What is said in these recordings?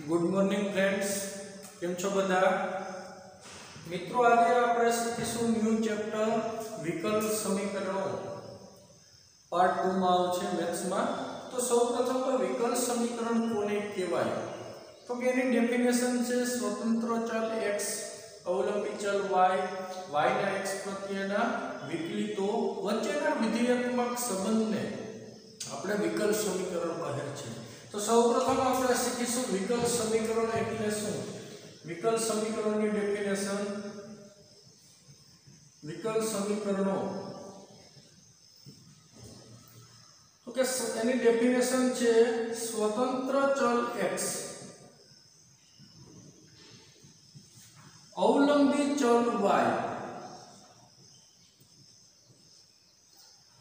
Good morning friends, केम छो बधा मित्रों। आज આપણે શીખીશું ન્યૂ ચેપ્ટર વિકલ સમીકરણો પાર્ટ 2 માં આવશે મેથ્સ માં। તો સૌપ્રથમ તો વિકલ સમીકરણ કોને કહેવાય? તો કે એની ડેફિનેશન છે સ્વતંત્ર ચલ x અવલંબી ચલ y y ના x પ્રત્યેના વિકલિતો વચ્ચેના વિધેયાત્મક સંબંધને આપણે વિકલ સમીકરણ કહે છે। तो सर्वप्रथम આપણે શીખીશું વિકલ સમીકરણ એટલે શું। વિકલ સમીકરણની ડેફિનેશન, વિકલ સમીકરણો તો કે એની ડેફિનેશન છે સ્વતંત્ર ચલ x અવલંબી ચલ y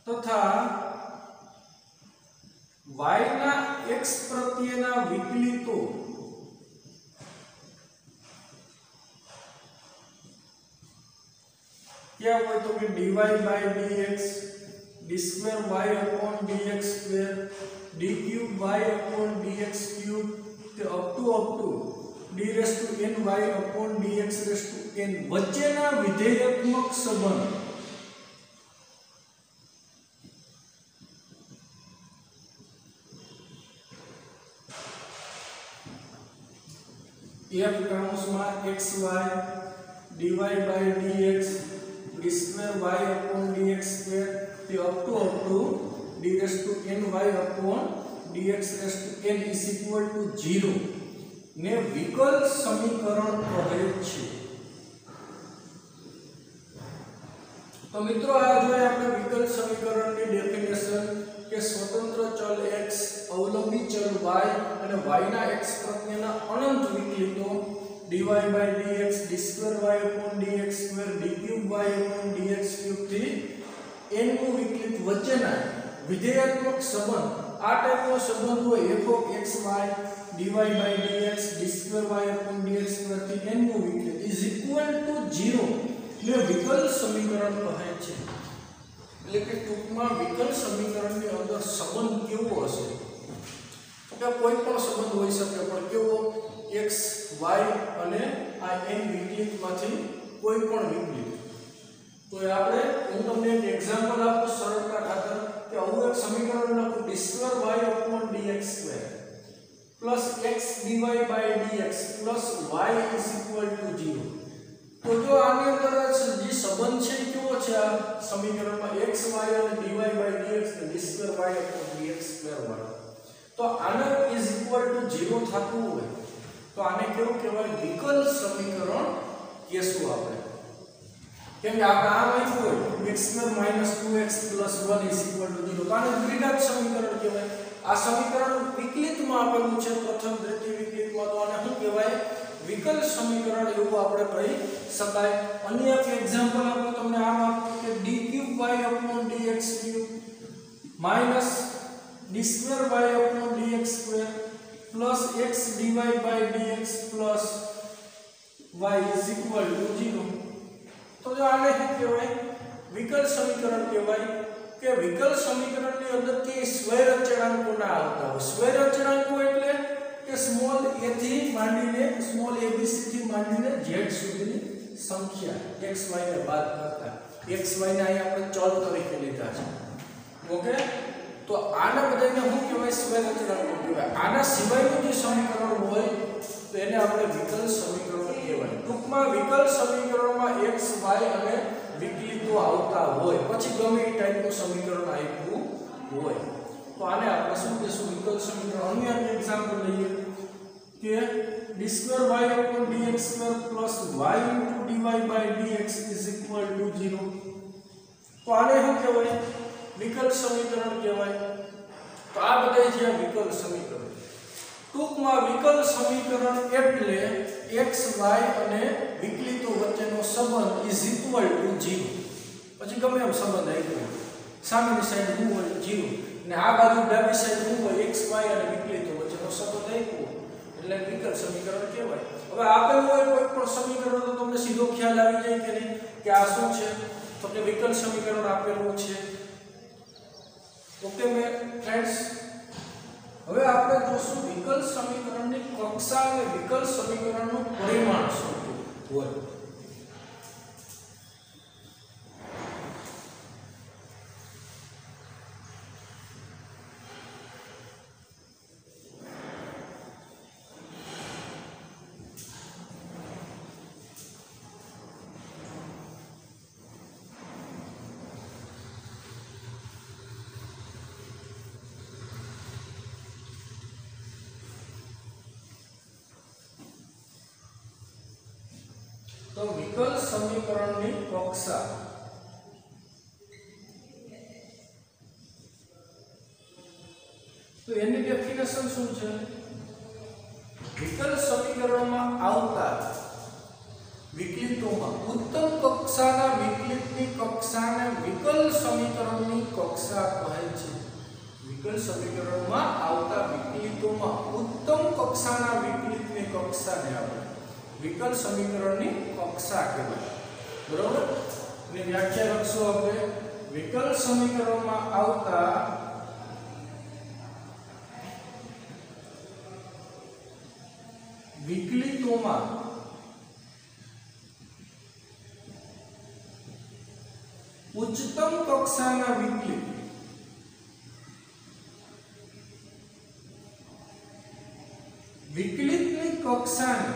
તથા y ના x પ્રત્યેના વિકલિતો क्या હોય તો કે dy by dx d square y upon dx square d cube y upon dx cube તે up to d raised to n y upon dx raised to n વચ્ચેના વિધેયાત્મક સંબંધ f કાઉન્સમાં xy dy by dx d square y upon dx square તે up to d raised to ny upon dx raised to n is equal to 0 ને વિકલ સમીકરણ કહે છે। તો મિત્રો આ જોઈએ આપણે વિકલ સમીકરણની ડેફિનેશન કે સ્વતંત્ર ચલ x અવલંબી ચલ y અને y ના x પ્રત્યેના અનંત વિકલિતો dy by dx d square y upon dx square d cube y upon dx cube થી n નું વિકલિત વચ્ચેના વિધેયાત્મક સંબંધ આ ટાઈપનો સંબંધ હોય f of xy dy by dx d square y upon dx square થી n નું વિકલિત is equal to 0 ને વિકલ સમીકરણ કહે છે। એટલે કે ટૂંકમાં વિકલ સમીકરણની અંદર સંબંધ કેવો હશે કે કોઈ પણ સંબંધ હોઈ શકે, પણ કેવો x y અને આ n વિકલિતમાંથી કોઈ પણ વિકલિત। તો આપણે હું તમને એક એક્ઝામ્પલ આપું સરળતા ખાતર કે આવું એક સમીકરણ લખું d square y upon dx square plus x dy by dx plus y is equal to 0। तो जो आने अंदर જે સંબંધ છે કેવો છે આ સમીકરણમાં x y અને dy by dx ને d square y upon dx square વાળો, તો આને is equal to 0 થાતું હોય તો આને કેવું કહેવાય? વિકલ સમીકરણ કહેશું આપણે। કેમ કે આપણે આ લખ્યું હોય x square minus 2x plus 1 is equal to 0 તો આને દ્વિઘાત સમીકરણ કહેવાય। આ સમીકરણ વિકલિતમાં આપેલું છે પ્રથમ દ્વિતીય વિકલિતમાં, તો આને શું કહેવાય? વિકલ સમીકરણ એવું આપણે કહી શકાય। અન્ય એક એક્ઝામ્પલ આપો તમને આમ આપો કે d cube y upon dx cube minus d square y upon dx square plus x dy by dx plus y is equal to 0। તો જો આને શું કહેવાય? વિકલ સમીકરણ કહેવાય। કે વિકલ સમીકરણની અંદર કે સ્વૈર અચળાંકો ના આવતા હોય। સ્વૈર અચળાંકો એટલે કે સ્મોલ a થી માંડીને સ્મોલ abc થી માંડીને z સુધીની સંખ્યા x y ને બાદ કરતા x y ને અહીં આપણે ચલ તરીકે લીધા છે। ઓકે, તો આના બધાને શું કહેવાય? સ્વૈર અચળાંકો કહેવાય। આના સિવાયનું જે સમીકરણ હોય તો એને આપણે વિકલ સમીકરણ કહેવાય। ટૂંકમાં વિકલ સમીકરણમાં x y અને વિકલિતો આવતા હોય, પછી ગમે એ ટાઈપનું સમીકરણ આપ્યું હોય તો આને આપણે શું કહીશું? વિકલ સમીકરણ। અન્ય એક એક્ઝામ્પલ લઈએ કે d square y upon dx square plus y into dy by dx is equal to 0 તો આને શું કહેવાય? વિકલ સમીકરણ કહેવાય। તો આ બધા છે વિકલ સમીકરણ। ટૂંકમાં વિકલ સમીકરણ એટલે x y અને વિકલિતો વચ્ચેનો સંબંધ is equal to 0। પછી ગમે એમ સંબંધ આપ્યો, સામેની સાઈડ શું હોય? 0 ને આ બાજુ ડાબી સાઈડ શું હોય? x y અને વિકલિતો વચ્ચેનો સંબંધ આપ્યો એટલે વિકલ સમીકરણ કહેવાય। હવે આપેલું હોય કોઈ પણ સમીકરણ તો તમને સીધો ખ્યાલ આવી જાય કે નહીં કે આ શું છે? તો કે વિકલ સમીકરણ આપેલું છે। ઓકે મે ફ્રેન્ડ્સ, હવે આપણે જોશું વિકલ સમીકરણની કક્ષા અને વિકલ સમીકરણનું પરિમાણ શું હોય. तो विकल समीकरणની કક્ષા તો એની ડેફિનેશન શું છે? વિકલ સમીકરણમાં આવતા વિકલિતોમાં ઉત્તમ કક્ષાના વિકલિતની કક્ષાને વિકલ સમીકરણની કક્ષા કહે છે. વિકલ સમીકરણમાં આવતા વિકલિતોમાં ઉત્તમ કક્ષાના વિકલિતની કક્ષાને આપણે विकल समीकरणની કક્ષા કહેવાય. બરોબર? ને વ્યાખ્યા લખશું આપણે. વિકલ સમીકરણમાં આવતા વિકલિતોમાં ઉચ્ચતમ કક્ષાના વિકલિત વિકલિતની કક્ષાને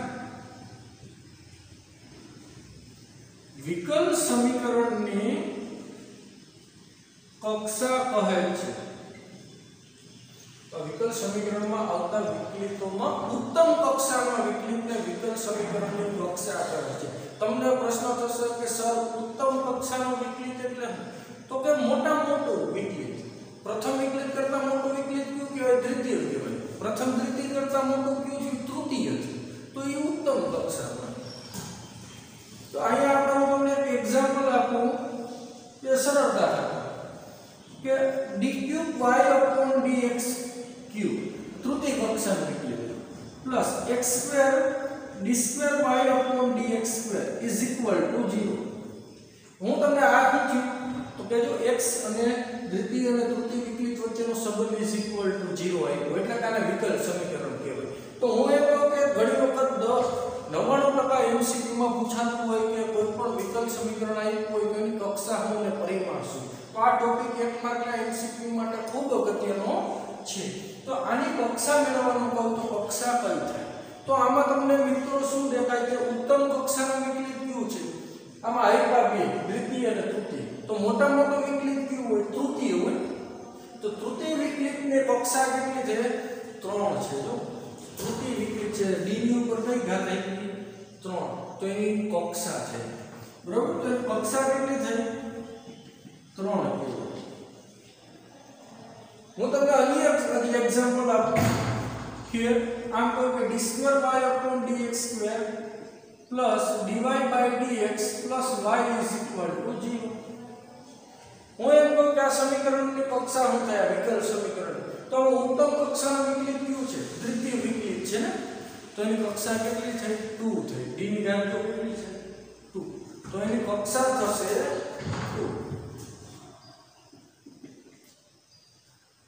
विकल समीकरणनी कक्षा કહે છે. તો વિકલ સમીકરણમાં આવતા વિકલિતોમાં ઉત્તમ કક્ષાના વિકલિતને વિકલ સમીકરણની કક્ષા કહે છે. તમને પ્રશ્ન થશે કે સર ઉત્તમ કક્ષાનો વિકલિત એટલે તો કે મોટા મોટું વિકલિત. પ્રથમ વિકલિત કરતા મોટું વિકલિત કયું કહેવાય? દ્વિતીય કહેવાય. પ્રથમ દ્વિતીય કરતા મોટું કયું છે? તૃતીય છે. તો એ ઉત્તમ કક્ષામાં. तो आइए આપણે હું તમને એક એક્ઝામ્પલ આપું કે સરળતા કે d3y/dx ક્યુબ તૃતીય કક્ષાનું વિકલિત પ્લસ x² d2y/dx² = 0. હું તમને આ પૂછ્યું તો કે જો x અને દ્વિતીય અને તૃતીય વિકલિત વચ્ચેનો સંબંધ = 0 આવ્યો એટલે કે આને વિકલ સમીકરણ કહેવાય. તો હું એમ કહું કે ઘણી વખત 99% MCQ માં પૂછાતું હોય કે કોઈ પણ વિકલ સમીકરણ આપ્યું હોય તો એની કક્ષા શું અને પરિમાણ શું. તો આ ટોપિક 1 માર્કના MCQ માટે ખૂબ અગત્યનો છે. તો આની કક્ષા મેળવવાનું કહું તો કક્ષા કઈ થાય? તો આમાં તમને મિત્રો શું દેખાય કે ઉત્તમ કક્ષાનું વિકલિત કયું છે? આમાં આપ્યા બે દ્વિતીય અને તૃતીય. તો મોટા મોટો વિકલિત કયું હોય? તૃતીય હોય. તો તૃતીય વિકલિતની કક્ષા કેટલી છે? 3 છે. જો તૃતીય વિકલિત છે d ની ઉપર કઈ ઘાત આવી? 3. તો એની કક્ષા છે. બરોબર? તો એની કક્ષા કેટલી થઈ? 3 કહેવાય. હું તમને અન્ય એક્ઝામ્પલ આપું કે આમ કહું કે d2y/dx² +dy/dx + y = 0. હું એમ કહું કે આ સમીકરણની કક્ષા શું થાય? વિકલ સમીકરણ. તો ઉત્તમ કક્ષાનું વિકલિત કયું છે? દ્વિતીય વિકલિત છે ને. તો એની કક્ષા કેટલી થઈ? 2 થઈ. d ની ઘાત તો કેટલી છે? 2. તો એની કક્ષા થશે 2.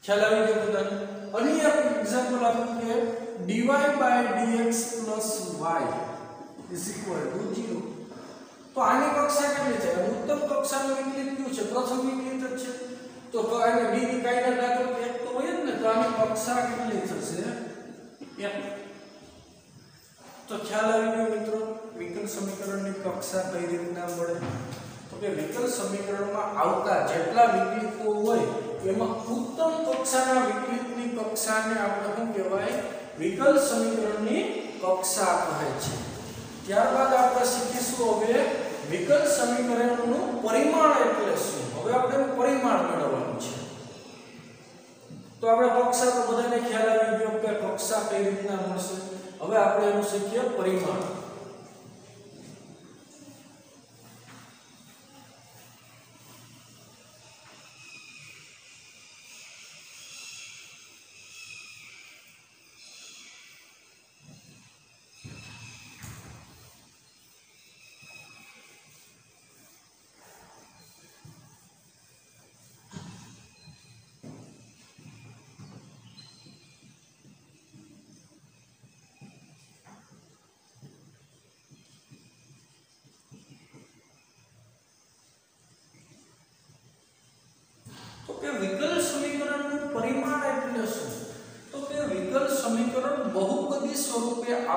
ખ્યાલ આવી ગયો બધાને? અન્ય એક એક્ઝામ્પલ આપું કે dy/dx + y = 0. તો આની કક્ષા કેટલી છે? ઉત્તમ કક્ષાનું વિકલિત કયું છે? પ્રથમ વિકલિત જ છે. તો આને d ની કાયદા દાખલ 1 તો હોય જ ને. તો આની કક્ષા કેટલી થશે? 1. તો ખ્યાલ આવી ગયો મિત્રો વિકલ સમીકરણની કક્ષા કઈ રીતના મળે? તો કે વિકલ સમીકરણમાં આવતા જેટલા વિકલિતો હોય એમાં ઉત્તમ કક્ષાના વિકલિતની કક્ષાને આપણે શું કહેવાય? વિકલ સમીકરણની કક્ષા કહે છે. ત્યારબાદ આપણે શીખીશું હવે વિકલ સમીકરણનું પરિમાણ એટલે શું. હવે આપણે એનું પરિમાણ મેળવવાનું છે. તો આપણે કક્ષા તો બધાને ખ્યાલ આવી ગયો કે કક્ષા કઈ રીતના મળશે. હવે આપણે એનું શીખીએ પરિમાણ.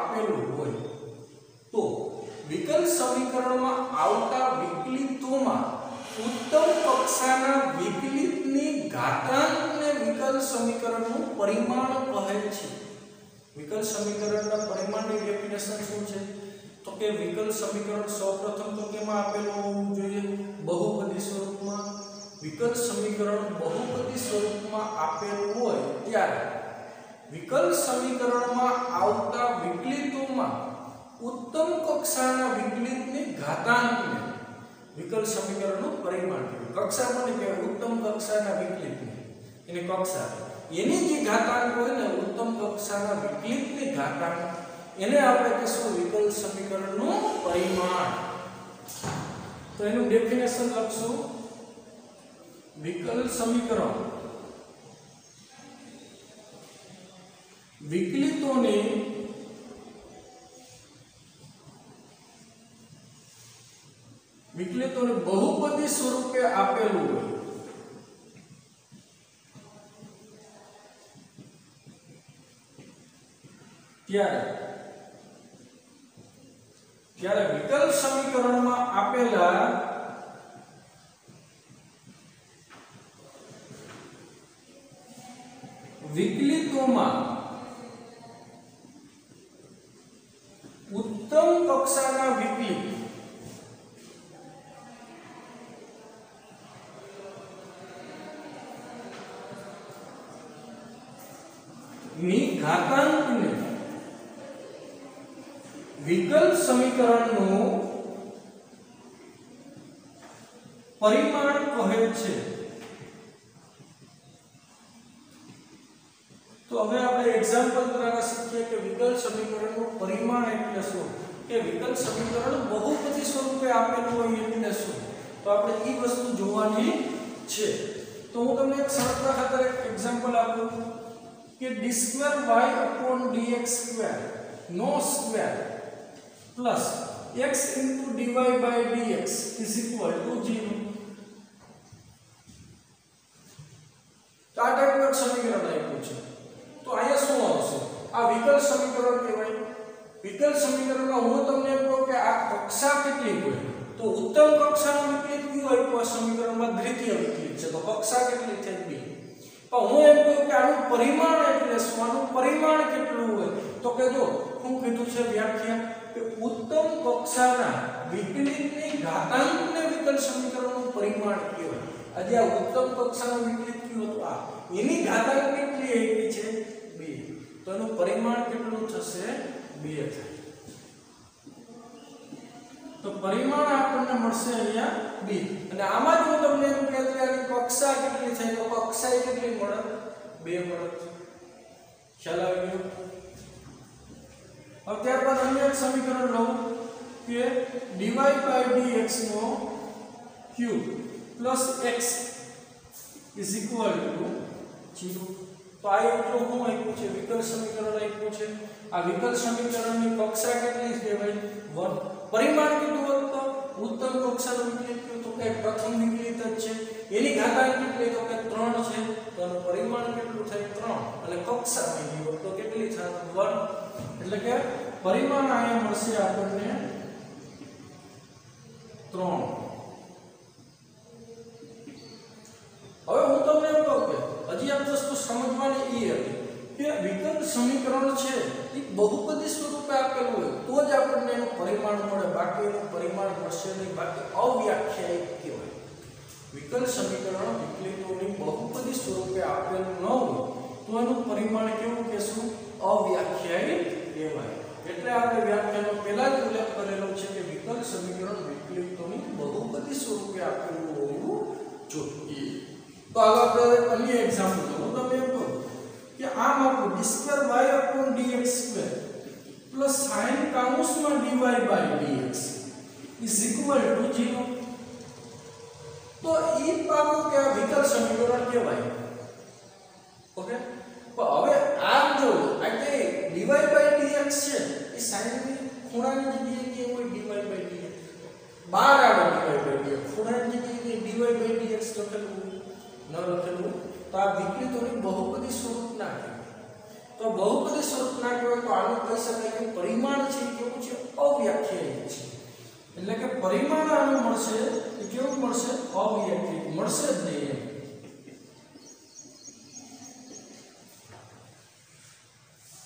આપેલું હોય તો વિકલ સમીકરણમાં આવતા વિકલિતોમાં ઉત્તમ કક્ષાના વિકલિતની ઘાતાંકને વિકલ સમીકરણનું પરિમાણ કહે છે। વિકલ સમીકરણના પરિમાણની ડેફિનેશન શું છે તો કે વિકલ સમીકરણ સૌપ્રથમ તો કેમાં આપેલું હોવું જોઈએ બહુપદી સ્વરૂપમાં। વિકલ સમીકરણ બહુપદી સ્વરૂપમાં આપેલું હોય ત્યારે વિકલ સમીકરણમાં આવતા વિકલિતોમાં ઉત્તમ કક્ષાના વિકલિતની ઘાતાંકને વિકલ સમીકરણનું પરિમાણ કહેવાય। કક્ષા કોને કહેવાય ઉત્તમ કક્ષાના વિકલિતની એની કક્ષા એની જે ઘાતાંક હોય ને ઉત્તમ કક્ષાના વિકલિતની ઘાતાંક એને આપણે કહેશું વિકલ સમીકરણનું પરિમાણ। તો એનું ડેફિનેશન લખશું વિકલ સમીકરણ વિકલિતોની બહુપદી સ્વરૂપે આપેલું હોય ત્યારે વિકલ સમીકરણમાં આપેલા વિકલિતોમાં ઉત્તમ કક્ષાના વિકલિત ની ઘાતાંકને વિકલ સમીકરણનું પરિમાણ કહે છે। તો હવે આપણે એક્ઝામ્પલ દ્વારા શીખીએ કે વિકલ સમીકરણનું પરિમાણ એટલે શું કે વિકલ સમીકરણ બહુપદી સ્વરૂપે આપેલું હોય એટલે શું તો આપણે એ વસ્તુ જોવાની છે। તો હું તમને એક સરળતા ખાતર એક એક્ઝામ્પલ આપું કે d2y/dx² નો સ્ક્વેર પ્લસ x * dy/dx = 0। તો આ ટાઈપનું સમીકરણ આપ્યું છે તો અહીંયા શું આવશે આ વિકલ સમીકરણ કહેવાય। વિકલ સમીકરણમાં હું તમને એમ કહું કે આ કક્ષા કેટલી હોય તો ઉત્તમ કક્ષાનું વિકલિત કયું આપ્યું આ સમીકરણમાં દ્વિતીય વિકલિત છે તો કક્ષા કેટલી છે 2। પણ હું એમ કહું કે આનું પરિમાણ એટલે શું આનું પરિમાણ કેટલું હોય તો કે જો હું કીધું છે વ્યાખ્યા કે ઉત્તમ કક્ષાના વિકલિતની ઘાતાંકને વિકલ સમીકરણનું પરિમાણ કહેવાય। આજે આ ઉત્તમ કક્ષાનું વિકલિત કયું હતું આ એની ઘાતાંક કેટલી આવી છે 2 તો એનું પરિમાણ કેટલું થશે 2 થાય। તો પરિમાણ આપણને મળશે અહીંયા 2 અને આમાં જો તમને એમ કહે કે આની કક્ષા કેટલી થાય તો કક્ષા કેટલી મળે 2 મળે। ખ્યાલ આવી ગયો। अब ત્યારબાદ અન્ય એક સમીકરણ લઉં કે dy/dx નો ક્યુબ પ્લસ x = 0। તો આ એટલું હું આપ્યું છે વિકલ સમીકરણ આપ્યું છે। આ વિકલ સમીકરણની કક્ષા કેટલી છે ભાઈ 1। પરિમાણ કેટલું હતું તો ઉત્તમ કક્ષાનું વિકલિત કયું તો કે પ્રથમ વિકલિત જ છે એની ઘાતાંક કેટલી તો કે 3 છે તો એનું પરિમાણ કેટલું થાય 3 અને કક્ષા મેળવી તો કેટલી થાય 1 એટલે કે પરિમાણ અહીંયા મળશે આપણને 3। હવે હું તમને એમ કહું કે હજી આ વસ્તુ સમજવાની એ હતી કે વિકલ સમીકરણ છે એ બહુપદી સ્વરૂપે આપેલું હોય તો જ આપણને એનું પરિમાણ મળે બાકી એનું પરિમાણ મળશે નહીં બાકી અવ્યાખ્યાયિત કહેવાય। વિકલ સમીકરણ વિકલિતોની બહુપદી સ્વરૂપે આપેલું ન હોય તો એનું પરિમાણ કેવું કહેશું અવ્યાખ્યાયિત કહેવાય। એટલે આપણે વ્યાખ્યાનો પહેલા જ ઉલ્લેખ કરેલો છે કે વિકલ સમીકરણ વિકલિતોની બહુપદી સ્વરૂપે આપેલું હોવું જોઈએ। તો આગળ આપણે અન્ય એક્ઝામ્પલ હું તમને એમ કહું કે આમ આપણું d2y/dx² પ્લસ sin કાઉન્સમાં dy/dx = 0। તો ઈ પાકો કે આ વિકલ સમીકરણ કહેવાય। ઓકે તો હવે આમ જો આ કે dy/dx છે એ sin ની ખૂણાની જગ્યાએ કે હોય dy/dx બહાર આવે dy/dx ખૂણાની જગ્યાએ dy/dx લખેલું ન લખેલું તો આ વિકલિતોની બહુપદી સ્વરૂપ ના કહેવાય। તો બહુપદી સ્વરૂપ ના કહેવાય તો આનું કહી શકાય કે પરિમાણ છે એ કેવું છે અવ્યાખ્યાયિત છે એટલે કે પરિમાણ આનું મળશે એ કેવું મળશે અવ્યાખ્યાયિત મળશે જ નહીં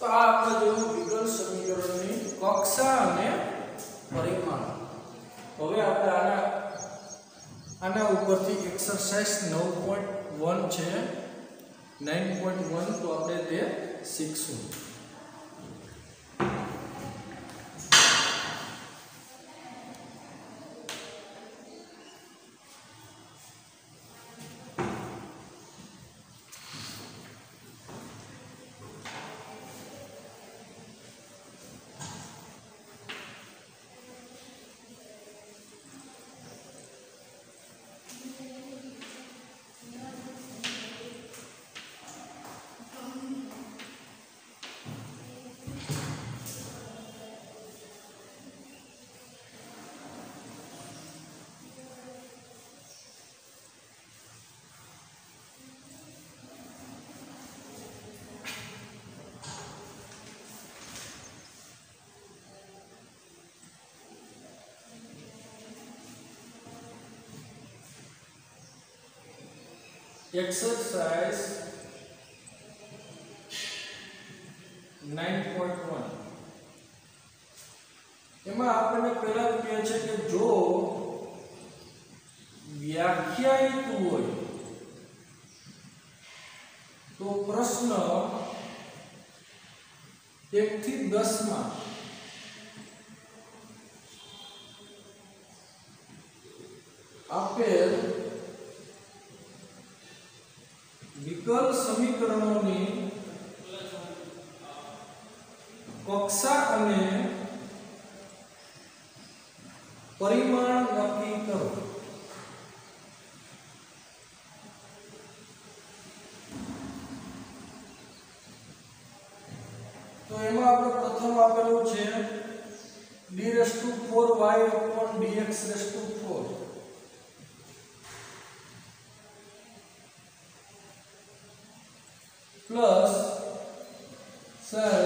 તો આ આપણે જોયું વિકલ સમીકરણની કક્ષા અને પરિમાણ હવે આપણે આના ઉપરથી એક્સરસાઇઝ 9.1 છે 9.1 તો આપણે તે શીખશું exercise 9.1 એમાં આપણને પહેલા કહે છે કે જો વ્યાખ્યાયિત હોય તો પ્રશ્ન 1 થી 10 માં આપેલ विकल समीकरणों कक्षा અને પરિમાણ નક્કી કરો તો એમાં આપણે પ્રથમ આપેલું છે d4y/dx4 plus sir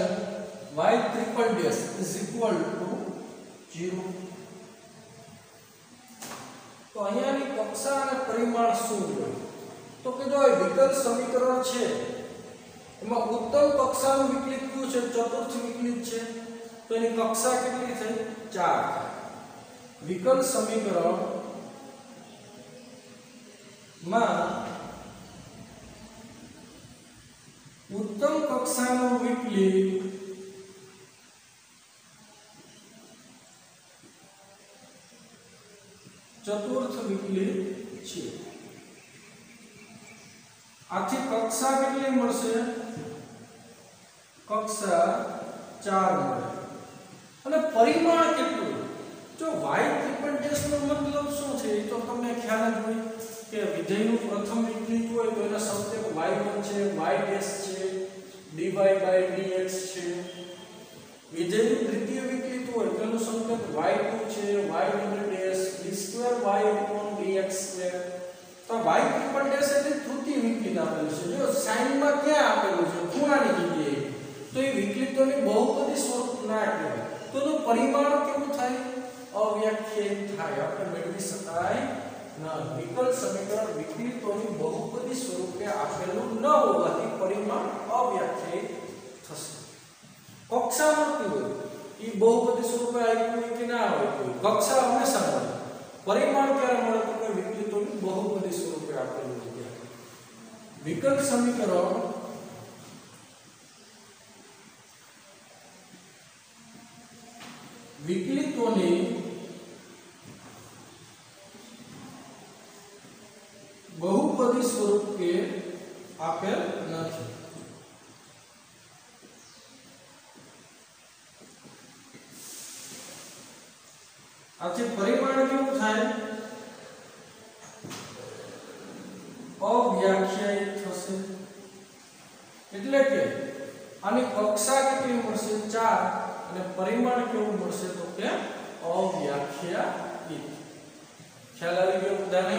y triple dash is equal to 0 તો અહીંયાની કક્ષા અને પરિમાણ શું હોય તો કે જો આ વિકલ સમીકરણ છે એમાં ઉત્તમ કક્ષાનું વિકલિત કયું છે ચતુર્થ વિકલિત છે તો એની કક્ષા કેટલી થઈ 4 વિકલ સમીકરણ માં उत्तम कक्षाનું વિકલિત ચતુર્થ વિકલિત છે આથી કક્ષા કેટલી મળશે કક્ષા 4 મળે અને પરિમાણ કેટલું જો y ટ્રિપલ ડેશ નો મતલબ શું છે તો તમને ખ્યાલ જ હોય કે વિધેયનું પ્રથમ વિકલિત હોય તો એના સંકેત y1 છે y ડેશ છે dy dx છે વિધેયનું દ્વિતીય વિકલિત હોય તો એનું સંકેત y2 છે y double dash d2y dx2 તો y ટ્રિપલ ડેશ એટલે તૃતીય વિકલિત આપેલું છે જો સાઈન માં ક્યાં આપેલું છે ખૂણાની જગ્યાએ તો એ વિકલિતોની બહુપદી સ્વરૂપ ના કહેવાય તો એનું પરિમાણ કેવું થાય અવ્યાખ્યાયિત થાય આપણે મેળવી શકાય ના વિકલ સમીકરણ વિકલિતોની બહુપદી સ્વરૂપે આપેલું ન હોવાથી પરિમાણ અવ્યાખ્યાયિત થશે કક્ષા મળતી હોય એ બહુપદી સ્વરૂપે આપ્યું કે ના હોય કોઈ કક્ષા હંમેશા મળે પરિમાણ ક્યારે મળે તો કે વિકલિતોની બહુપદી સ્વરૂપે આપેલું છે વિકલ સમીકરણ વિકલિતોની बहुपदी स्वरूप के आपेल नहीं आથી પરિમાણ કેવું થાય અવ્યાખ્યાયિત થશે એટલે કે આની કક્ષા કેટલી મળશે 4 અને પરિમાણ કેવું મળશે તો કે અવ્યાખ્યાયિત ખ્યાલ આવી ગયો બધાને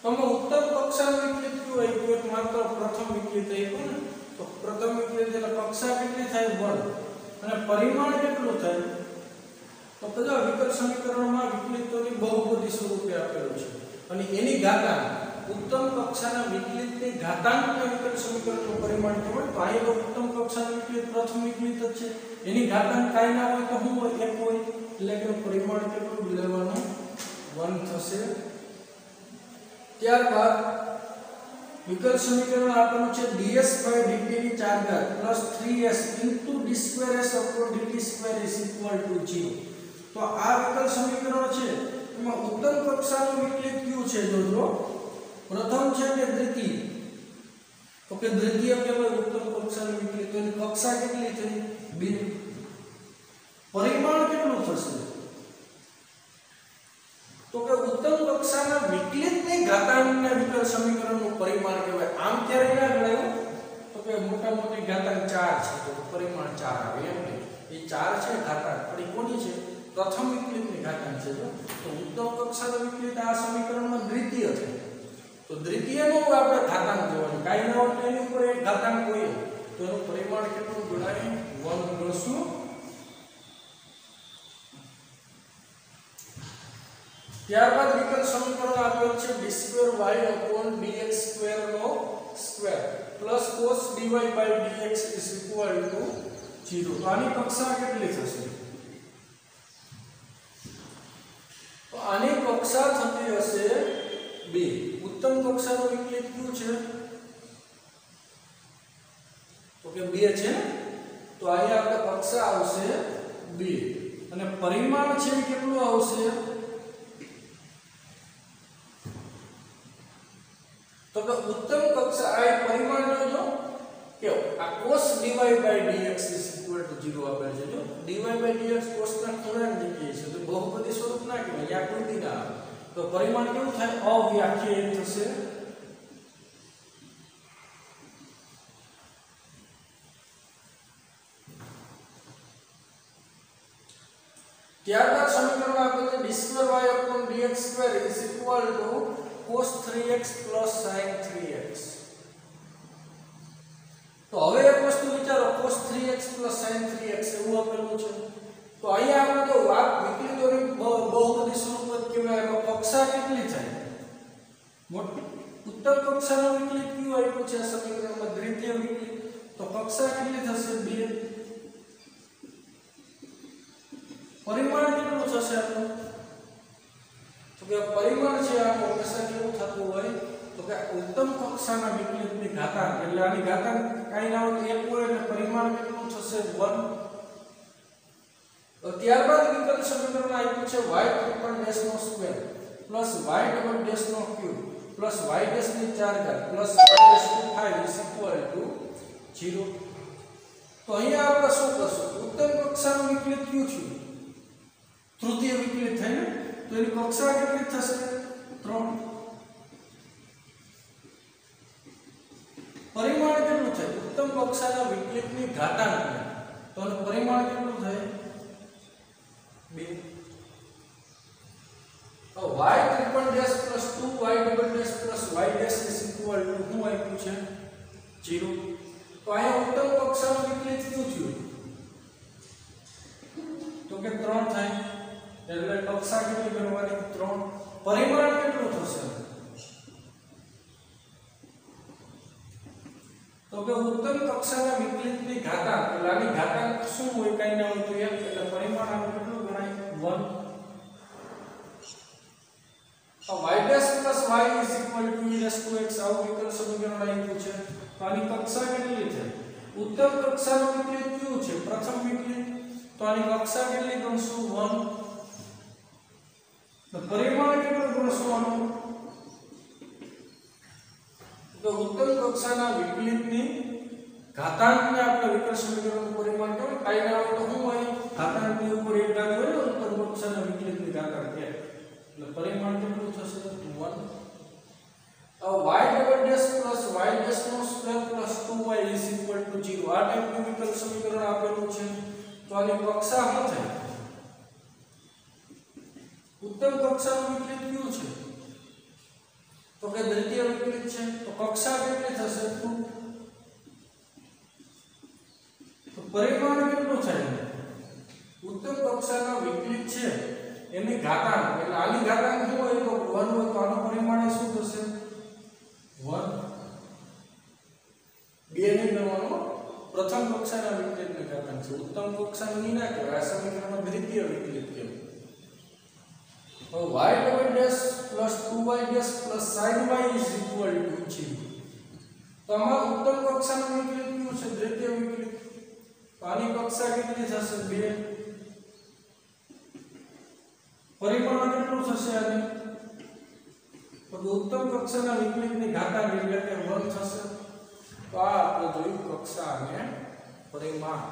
તો અમે ઉત્તમ કક્ષાનું વિકલિત કયું આપ્યું એક માત્ર પ્રથમ વિકલિત આપ્યું ને, તો પ્રથમ વિકલિત એટલે કક્ષા કેટલી થાય 1 અને પરિમાણ કેટલું થાય, તો કદાચ વિકલ સમીકરણમાં વિકલિતોની બહુપદી સ્વરૂપે આપેલું છે અને એની ઘાતાંક ઉત્તમ કક્ષાના વિકલિતની ઘાતાંકના વિકલ સમીકરણનું પરિમાણ કહેવાય. તો અહીં તો ઉત્તમ કક્ષાનું વિકલિત પ્રથમ વિકલિત જ છે, એની ઘાતાંક કાંઈ ના હોય તો શું હોય, 1 હોય, એટલે કે પરિમાણ કેટલું લેવાનું 1 થશે. ત્યારબાદ વિકલ સમીકરણ આપેલું છે ds/dt ની 4 ઘાત + 3s d2s dt2 = 0. તો આ વિકલ સમીકરણ છે એમાં ઉત્તમ કક્ષાનું વિકલિત કયું છે, જોજો પ્રથમ છે કે દ્વિતીય, તો કે દ્વિતીય કહેવાય ઉત્તમ કક્ષાનું વિકલિત. તો એની કક્ષા કેટલી થઈ 2, પરિમાણ કેટલું થશે, તો કે ઉત્તમ કક્ષાના વિકલિતની ઘાતાંકના વિકલ સમીકરણનું પરિમાણ કહેવાય. આમ ક્યારે ના ગણાયું, તો કે મોટા મોટી ઘાતાંક 4 છે તો પરિમાણ 4 આવે એમ નહીં. એ 4 છે ઘાતાંક, પણ એ કોની છે, પ્રથમ વિકલિતની ઘાતાંક છે. તો ઉત્તમ કક્ષાનો વિકલિત આ સમીકરણમાં દ્વિતીય છે, તો દ્વિતીયનો આપણે ઘાતાંક જોવાનું, કાઈ ન હોય એની ઉપર એક ઘાતાંક હોય તો એનું પરિમાણ કેટલું ગણાય 1 ગણશું. ત્યારબાદ વિકલ સમીકરણ આપેલ છે d2y/dx2 નો સ્ક્વેર પ્લસ cos dy/dx = 0. તો આની કક્ષા કેટલી થશે, તો આની કક્ષા થતી હશે 2. ઉત્તમ કક્ષાનું વિકલિત કયું છે, તો કે 2 છે, તો અહીંયા આપણે કક્ષા આવશે 2 અને પરિમાણ છે કેટલું આવશે, તો કે ઉત્તમ કક્ષા આ પરિમાણ જોજો કે આ cos dy/dx = 0 આપેલ છે. જો dy/dx cos ના ખૂણાની જગ્યાએ છે તો બહુપદી સ્વરૂપ ના કહેવાય, યા કોઈ દી ના આવે. તો પરિમાણ કેવું થાય, અવ્યાખ્યાયિત થશે. ત્યારબાદ સમીકરણ આપેલ છે d2y/dx2 = cos 3x + sin 3x. તો હવે એક વસ્તુ વિચારો, cos 3x + sin 3x એવું આપેલું છે, તો અહીંયા આપણે તો આ વિકલિતોની બહુપદી સ્વરૂપ જ કહેવાય. એમાં કક્ષા કેટલી થાય, ઉત્તમ કક્ષાનું વિકલિત કયું આપ્યું છે આ સમીકરણમાં, દ્વિતીય વિકલિત, તો કક્ષા કેટલી થશે 2, પરિમાણ કેટલું થશે આપણું, તો કે પરિમાણ છે આ હંમેશા કેવું થતું હોય, તો કે ઉત્તમ કક્ષાના વિકલિતની ઘાતાંક એટલે આની ઘાતાંક કાંઈ ના હોય 1 હોય એટલે પરિમાણ કેટલું થશે 1. તો ત્યારબાદ વિકલ સમીકરણ આપ્યું છે y∭² પ્લસ y∭³ પ્લસ y∭ની 4 ઘાત પ્લસ y∭5 = 0. તો અહીંયા આપણે શું કરશું, ઉત્તમ કક્ષાનું વિકલિત કયું છે, તૃતીય વિકલિત થાય ને, તો એની કક્ષા કેટલી થશે 3. પરિમાણ કેટલું થાય, ઉત્તમ કક્ષાના વિકલિતની ઘાતાંક, તો એનું પરિમાણ કેટલું થાય 2. તો y∭+ 2y∭+ y' શું આપ્યું છે 0. તો અહીંયા ઉત્તમ કક્ષાનું વિકલિત કયું થયું, તો કે 3 થાય, એટલે કક્ષા કેટલી ગણવાની 3. પરિમાણ કેટલું થશે, તો કે ઉત્તમ કક્ષાના વિકલિતની ઘાતાંક એટલે આની ઘાતાંક શું હોય, કાઈ ના હોય તો 1, એટલે પરિમાણ આપણું કેટલું ગણાય 1. તો y' + y = e⁻x આવું વિકલ સમીકરણ આપ્યું છે, તો આની કક્ષા કેટલી થાય, ઉત્તમ કક્ષાનું વિકલિત કયું છે, પ્રથમ વિકલિત, તો આની કક્ષા કેટલી ગણશું 1. તો પરિમાણ કેટલું ગણશું આનું, તો ઉત્તમ કક્ષાના વિકલિતની ઘાતાંકને આપણે વિકલ સમીકરણનું પરિમાણ કહેવાય. કાઈ ના હોય તો શું હોય, ઘાતાંકની ઉપર એક ઘાત હોય ને ઉત્તમ કક્ષાના વિકલિતની ઘાતાંક કે, એટલે પરિમાણ કેટલું થશે 1. y∭+ y'² + 2y = 0 આ ટાઈપનું વિકલ સમીકરણ આપેલું છે, તો આની કક્ષા શું થાય, ઉત્તમ કક્ષાનું વિકલિત કયું છે, તો કે कक्षा કેટલી થશે 2 તો પરિમાણ કેટલું થાય ઉત્તમ કક્ષાના વિકલિત છે એની ઘાતાંક એટલે આની ઘાતાંક શું હોય તો 1 હોય તો આનું પરિમાણ શું થશે 1 બે નહીં ગણવાનો પ્રથમ કક્ષાના વિકલિતની ઘાતાંક છે ઉત્તમ કક્ષાનું નહીં ના કહેવાય આ સમીકરણમાં દ્વિતીય વિકલિત કહેવાય तो y double dash plus 2y dash plus sin y is equal to 3 तो हमारा उत्तम कक्षा में विकलित क्यों છે દ્વિતીય વિકલિત તો આની કક્ષા કેટલી થશે 2 પરિમાણ કેટલું થશે આની તો ઉત્તમ કક્ષાના વિકલિતની ઘાતાંક એટલે કે 1 થશે તો આ આપણે જોયું કક્ષા અને પરિમાણ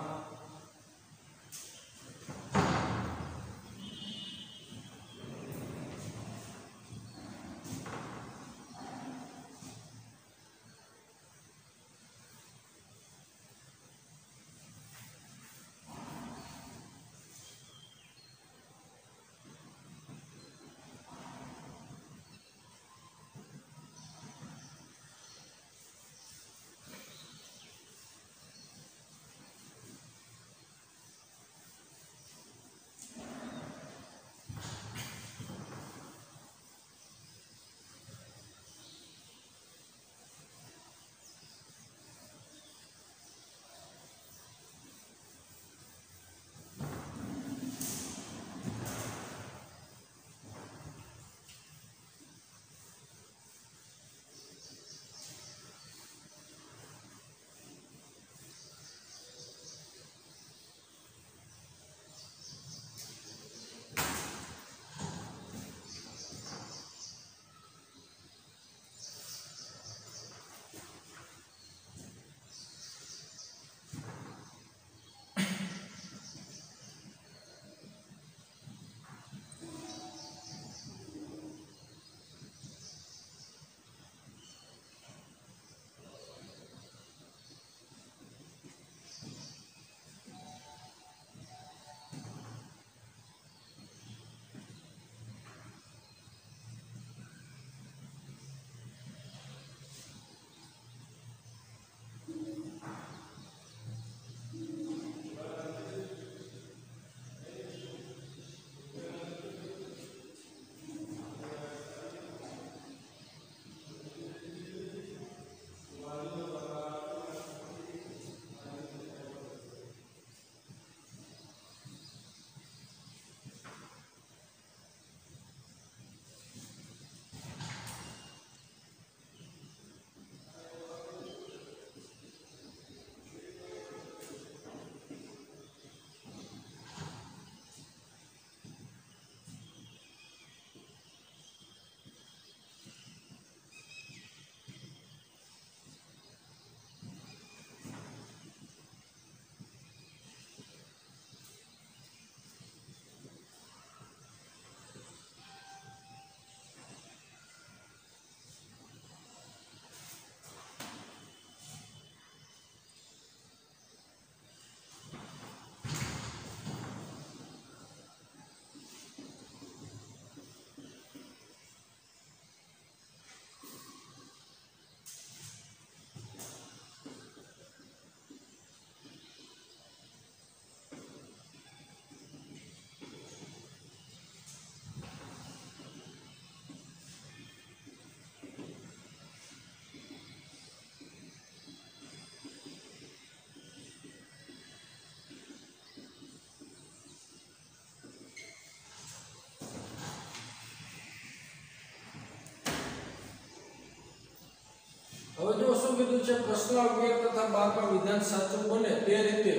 હવે જો શું કીધું છે પ્રશ્ન 11 તથા 12 વિધાન સાચું બને તે રીતે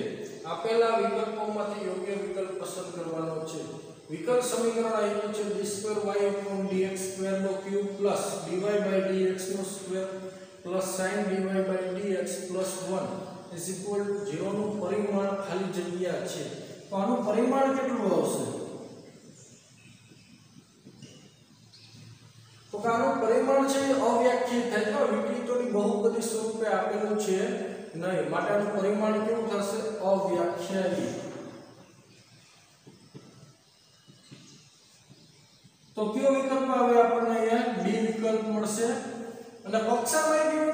આપેલા વિકલ્પોમાંથી યોગ્ય વિકલ્પ પસંદ કરવાનો છે વિકલ્પ સમીકરણ આપ્યું છે d2y/dx² નો ક્યુબ dy/dx નો સ્ક્વેર sin dy/dx +1 0 નું પરિમાણ ખાલી જગ્યા છે તો આનું પરિમાણ કેટલું આવશે તો આનું પરિમાણ છે અવ્યાખ્યાયિત થાય તો વિકલિતોની બહુપદી સ્વરૂપે આપેલું છે નહીં માટે આનું પરિમાણ કેવું થશે અવ્યાખ્યાયિત તો કયો વિકલ્પ આવે આપણને અહીંયા ડી વિકલ્પ મળશે અને કક્ષામાં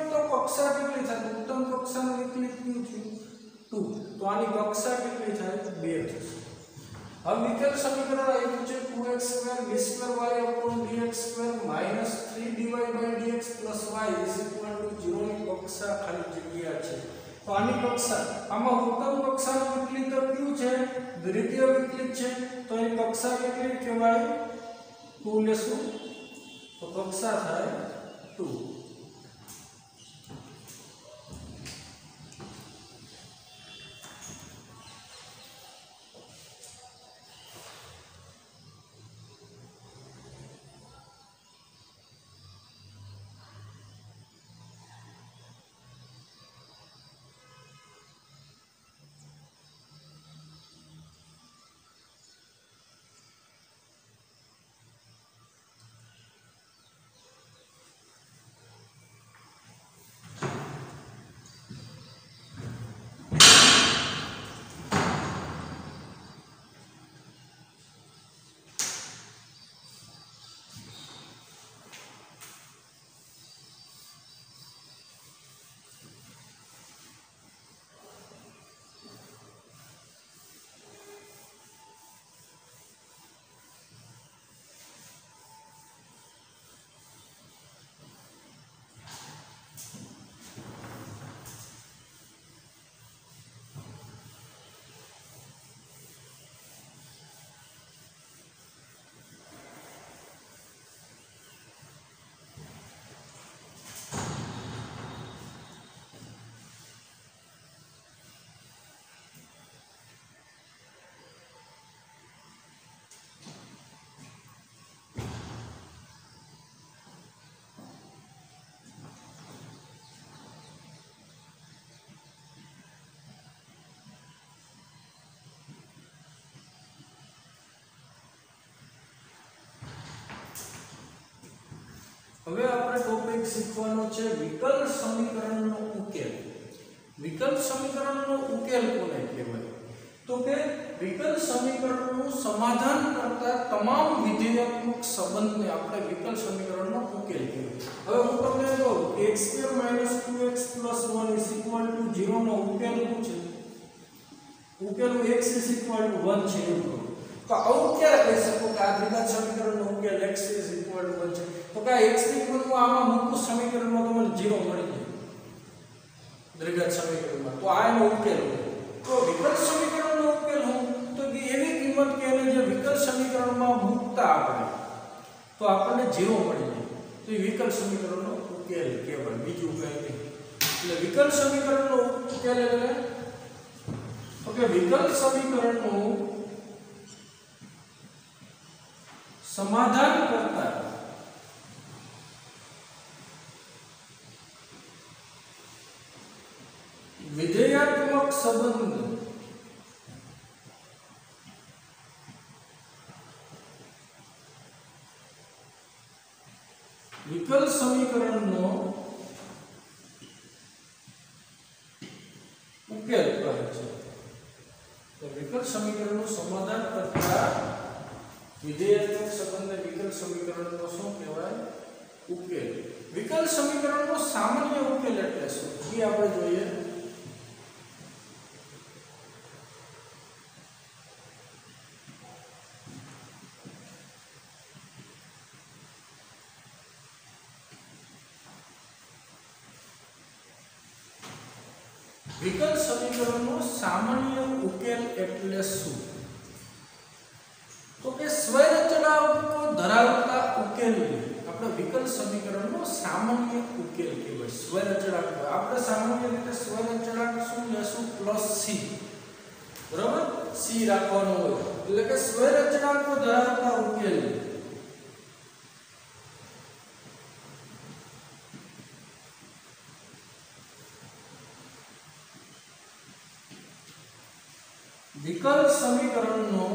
अब विकल समीकरण आप्યું છે 2x² b²y/dx² -3dy/dx y 0 ની કક્ષા ખાલી જગ્યા છે। તો આની કક્ષા આમાં ઉત્તમ કક્ષાનું વિકલિત કયું છે? દ્વિતીય વિકલિત છે। તો એની કક્ષા કેટલી કહેવાય? 2 લેશું તો કક્ષા થાય 2। હવે આપણે ટોપિક શીખવાનો છે વિકલ સમીકરણનો ઉકેલ। વિકલ સમીકરણનો ઉકેલ કોને કહેવાય? તો કે વિકલ સમીકરણનું સમાધાન કરતા તમામ વિધેયાત્મક સંબંધને આપણે વિકલ સમીકરણનો ઉકેલ કહેવાય। હવે હું તમને કહું x² - 2x + 1 = 0 નો ઉકેલ શું છે? ઉકેલ x = 1 છે એવું કહું તો આવું ક્યારે કહી શકો કે આ દ્વિઘાત સમીકરણનો ઉકેલ x = 1 છે? તો કે x ની કિંમતમાં આમાં મૂકું સમીકરણમાં તમને 0 મળી જાય દ્વિઘાત સમીકરણમાં, તો આ એનો ઉકેલ હોય। તો વિકલ સમીકરણનો ઉકેલ હું તો કે એવી કિંમત કે એને જે વિકલ સમીકરણમાં મૂકતા આપણે તો આપણને 0 મળી જાય, તો એ વિકલ સમીકરણનો ઉકેલ કહેવાય, બીજું કંઈ નહીં। એટલે વિકલ સમીકરણનો ઉકેલ એટલે તો કે વિકલ સમીકરણનું સમાધાન કરતા વિધેયાત્મક સંબંધ વિકલ સમીકરણનો ઉકેલ કહે છે। તો વિકલ સમીકરણનું સમાધાન કરતા વિધેયાત્મક સંબંધને વિકલ સમીકરણનો શું કહેવાય? ઉકેલ। વિકલ સમીકરણનો સામાન્ય ઉકેલ એટલે શું એ આપણે જોઈએ। વિકલ સમીકરણનો સામાન્ય ઉકેલ એટલે શું? તો કે સ્વયંચળાંકો ધરાવતા ઉકેલને આપણે વિકલ સમીકરણનો સામાન્ય ઉકેલ કહેવાય। સ્વયંચળાંકો આપણે સામાન્ય રીતે સ્વયંચળાંક શું લેશું? +c, બરાબર? c રાખવાનો હોય એટલે કે સ્વયંચળાંકો ધરાવતા ઉકેલ વિકલ સમીકરણનો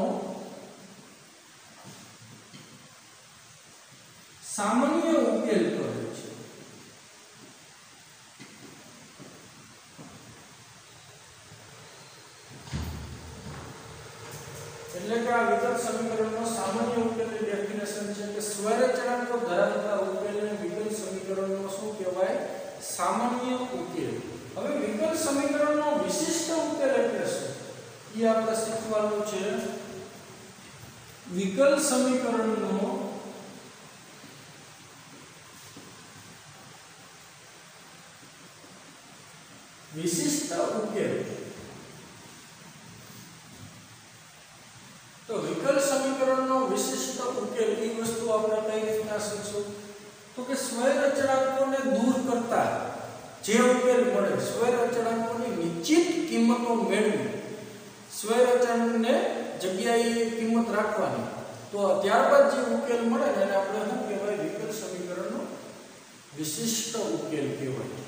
સામાન્ય ઉકેલ કહે છે। એટલે કે આ વિકલ સમીકરણનો સામાન્ય ઉકેલની ડેફિનેશન છે કે સ્વયંચળાંકો ધરાવતા ઉકેલને વિકલ સમીકરણનો શું કહેવાય? સામાન્ય ઉકેલ। હવે વિકલ સમીકરણનો વિશિષ્ટ ઉકેલ એટલે શું એ આપણે શીખવાનું છે। વિકલ સમીકરણનો વિશિષ્ટ ઉકેલ. તો વિકલ સમીકરણનો વિશિષ્ટ ઉકેલ એ વસ્તુ આપણે કઈ રીતના શીખશું? તો કે સ્વૈર અચળાંકોને દૂર કરતા જે ઉકેલ મળે, સ્વૈર અચળાંકોની નિશ્ચિત કિંમતો મેળવી સ્વૈર અચળાંકને જગ્યાએ કિંમત રાખવાની, તો ત્યારબાદ જે ઉકેલ મળે ને એને આપણે શું કહેવાય? વિકલ સમીકરણનો વિશિષ્ટ ઉકેલ કહેવાય.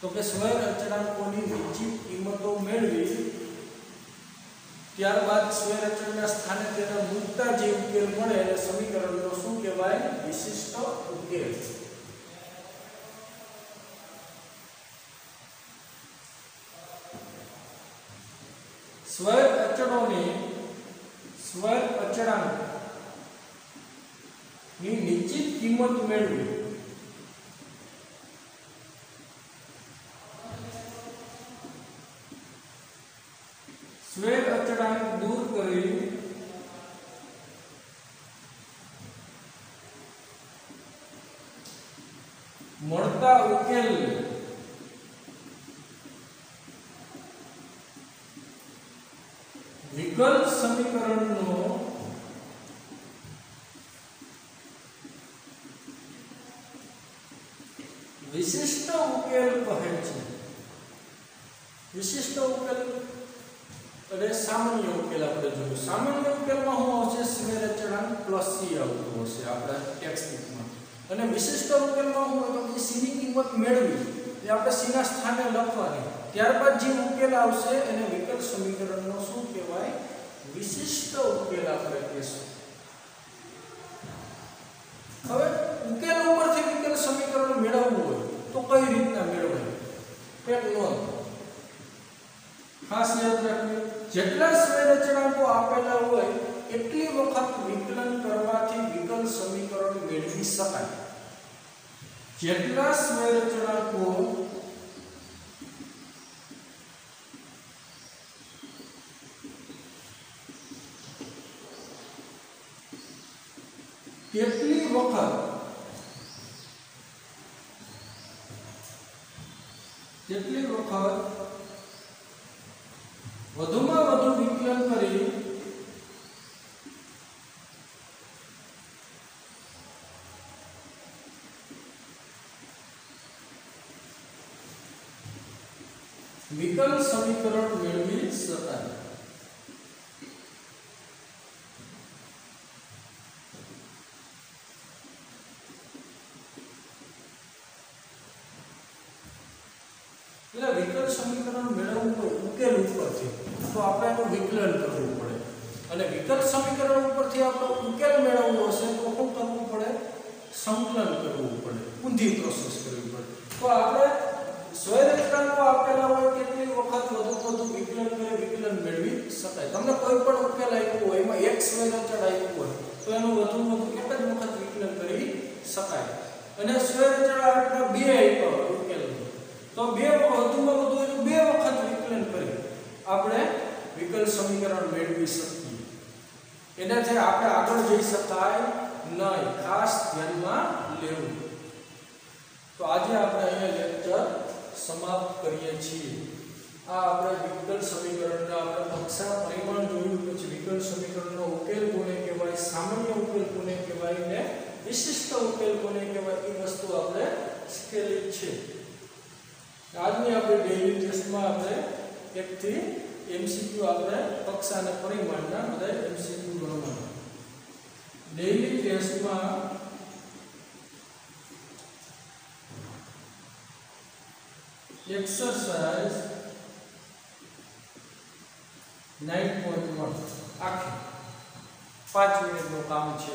તો કે સ્વૈર અચળાંકોની નિશ્ચિત કિંમતો મેળવી ત્યારબાદ સ્વૈર અચળાંકના સ્થાને તેના મૂકતા જે ઉકેલ મળે એને સમીકરણનો શું કહેવાય? વિશિષ્ટ ઉકેલ. સ્વૈર અચળાંકની નિશ્ચિત કિંમત મેળવી સ્વૈર અચળાંક દૂર કરી મળતા ઉકેલ વિકલ સમીકરણનો વિશિષ્ટ ઉકેલ કહે છે. વિશિષ્ટ ઉકેલ અને સામાન્ય ઉકેલ આપણે જોયું. સામાન્ય ઉકેલમાં શું આવશે? સ્વૈર અચળાંક પ્લસ સી આવતું હશે આપણા ટેક્સ્ટબુકમાં. અને વિશિષ્ટ ઉકેલમાં શું હોય? તો કે સી ની કિંમત મેળવી એ આપણે સી ના સ્થાને લખવાની, ત્યારબાદ જે ઉકેલ આવશે એને વિકલ સમીકરણનો શું કહેવાય? વિશિષ્ટ ઉકેલ આપણે કહીશું. હવે ઉકેલ ઉપરથી વિકલ સમીકરણ મેળવવું હોય તો કઈ રીતના મેળવાય? એક નોંધ ખાસ યાદ રાખવી, જેટલા સ્વૈર અચળાંકો આપેલા હોય એટલી વખત વિકલન કરવાથી વિકલ સમીકરણ મેળવી શકાય. જેટલા સ્વૈર અચળાંકો કેટલી વખત વધુમાં વધુ વિકલન કરી વિકલ સમીકરણ મેળવી શકાય. એટલે વિકલ સમીકરણ મેળવવું હોય ઉકેલ ઉપરથી તો આપણે એનું વિકલન કરવું પડે, અને વિકલ સમીકરણ ઉપરથી આપણે ઉકેલ મેળવવો હશે તો શું કરવું પડે? સંકલન કરવું પડે, ઊંધી પ્રોસેસ કરવી પડે. તો આપણે સ્વૈર અચળાંકો આપેલા હોય કેટલી વખત વધુ વિકલન કરી વિકલન મેળવી શકાય. તમને કોઈ પણ ઉકેલ આપ્યો હોય એમાં એક સ્વૈર અચળ આપ્યું હોય તો એનું વધુ એક જ વખત વિકલન કરી શકાય. અને સ્વૈર અચળ આપણે બે આપ્યા હોય ઉકેલ તો વધુમાં વધુ એનું બે વખત વિકલન કરી આપણે વિકલ સમીકરણ મેળવી શકીએ. એનાથી આપણે આગળ જઈ શકાય નહીં, ખાસ ધ્યાનમાં લેવું. તો આજે આપણે અહીંયા લેક્ચર સમાપ્ત કરીએ છીએ. આ આપણે વિકલ સમીકરણના આપણે નકશા પરિમાણ જોયું, પછી વિકલ સમીકરણનો ઉકેલ કોને કહેવાય, સામાન્ય ઉકેલ કોને કહેવાય ને વિશિષ્ટ ઉકેલ કોને કહેવાય એ વસ્તુ આપણે શીખેલી છે. આજની આપણે ડેઈલી ટેસ્ટમાં આપણે એકથી એમસીક્યુ આપણે કક્ષા અને પરિમાણના બધા એમસીક્યુ ગણવાના. ડેઈલી ટેસ્ટમાં एक्सरसाइज 9.1 आखिर 5 मिनट નું કામ છે.